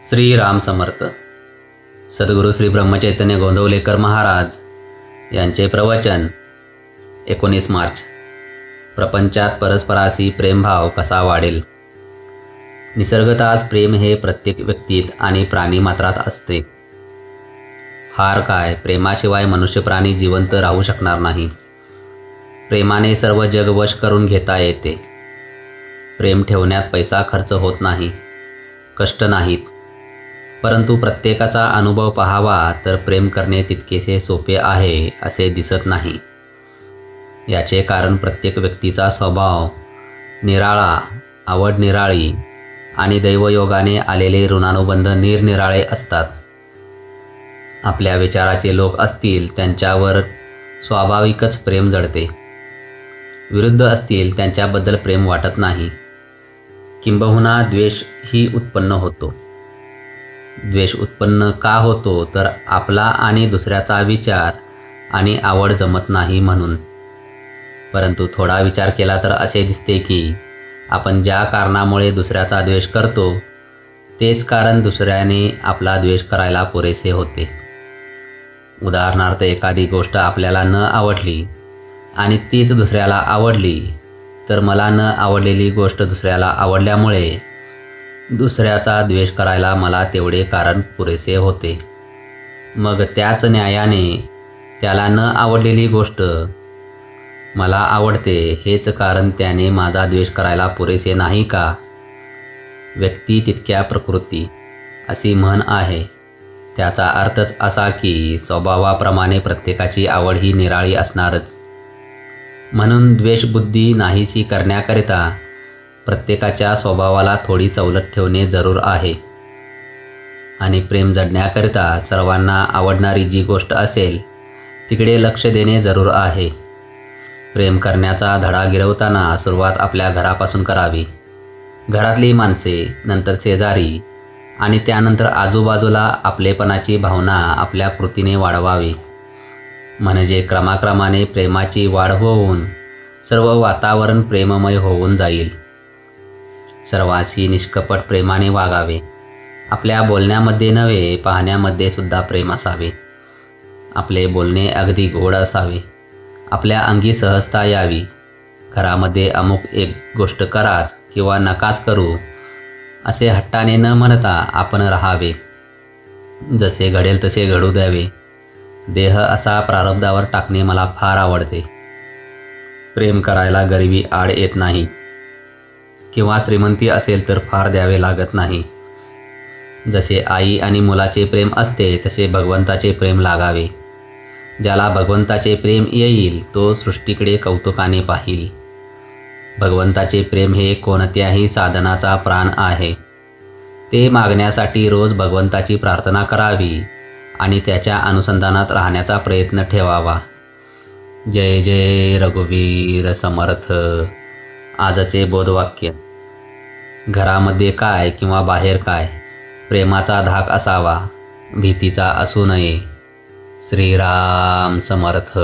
श्रीराम समर्थ. सद्गुरू श्री ब्रह्मचैतन्य गोंदवलेकर महाराज यांचे प्रवचन 19 मार्च. प्रपंचात परस्पराशी प्रेमभाव कसा वाढेल. निसर्गतःच प्रेम हे प्रत्येक व्यक्तीत आणि प्राणीमात्रात असते. हार काय, प्रेमाशिवाय मनुष्य प्राणी जिवंत राहू शकणार नाही. प्रेमाने सर्व जग वश करून घेता येते. प्रेम ठेवण्यात पैसा खर्च होत नाही, कष्ट नाहीत. परंतु प्रत्येकाचा अनुभव पाहावा तर प्रेम करणे तितकेसे सोपे आहे असे दिसत नाही. याचे कारण प्रत्येक व्यक्तीचा स्वभाव निराळा, आवड निराळी आणि दैवयोगाने आलेले ऋणानुबंध निरनिराळे असतात. आपल्या विचाराचे लोक असतील त्यांच्यावर स्वाभाविकच प्रेम जडते. विरुद्ध असतील त्यांच्याबद्दल प्रेम वाटत नाही. किंबहुना द्वेषही उत्पन्न होतो. द्वेष उत्पन्न का होतो तर आपला आणि दुसऱ्याचा विचार आणि आवड जमत नाही म्हणून. परंतु थोडा विचार केला तर असे दिसते की आपण ज्या कारणामुळे दुसऱ्याचा द्वेष करतो तेच कारण दुसऱ्याने आपला द्वेष करायला पुरेसे होते. उदाहरणार्थ, एखादी गोष्ट आपल्याला न आवडली आणि तीच दुसऱ्याला आवडली तर मला न आवडलेली गोष्ट दुसऱ्याला आवडल्यामुळे दुसऱ्याचा द्वेष करायला मला तेवढे कारण पुरेसे होते. मग त्याच न्यायाने त्याला न आवडलेली गोष्ट मला आवडते हेच कारण त्याने माझा द्वेष करायला पुरेसे नाही का. व्यक्ती तितक्या प्रकृती अशी म्हण आहे. त्याचा अर्थच असा की स्वभावाप्रमाणे प्रत्येकाची आवड ही निराळी असणारच. म्हणून द्वेषबुद्धी नाहीशी करण्याकरिता प्रत्येकाच्या स्वभावाला थोडी सवलत ठेवणे जरूर आहे. आणि प्रेम जडण्याकरिता सर्वांना आवडणारी जी गोष्ट असेल तिकडे लक्ष देणे जरूर आहे. प्रेम करण्याचा धडा गिरवताना सुरुवात आपल्या घरापासून करावी. घरातली माणसे, नंतर शेजारी आणि त्यानंतर आजूबाजूला आपलेपणाची भावना आपल्या कृतीने वाढवावी. म्हणजे क्रमाक्रमाने प्रेमाची वाढ होऊन सर्व वातावरण प्रेममय होऊन जाईल. सर्वांशी निष्कपट प्रेमाने वागावे. आपल्या बोलण्यामध्ये नव्हे, पाहण्यामध्ये सुद्धा प्रेम असावे. आपले बोलणे अगदी गोड असावे. आपल्या अंगी सहजता यावी. घरामध्ये अमुक एक गोष्ट कराच किंवा नकाच करू असे हट्टाने न म्हणता आपण राहावे. जसे घडेल तसे घडू द्यावे. देह असा प्रारब्धावर टाकणे मला फार आवडते. प्रेम करायला गरिबी आड येत नाही किंवा श्रीमंती असेल तर फार द्यावे लागत नाही. जसे आई आणि मुलाचे प्रेम असते तसे भगवंताचे प्रेम लागावे. ज्याला भगवंताचे प्रेम येईल तो सृष्टीकडे कौतुकाने पाहील. भगवंताचे प्रेम हे कोणत्याही साधनाचा प्राण आहे. ते मागण्यासाठी रोज भगवंताची प्रार्थना करावी आणि त्याच्या अनुसंधानात राहण्याचा प्रयत्न ठेवावा. जय जय रघुवीर समर्थ. आजचे बोधवाक्य. घरामध्ये काय किंवा बाहेर काय, प्रेमाचा धाक असावा, भीतीचा असू नये. श्रीराम समर्थ.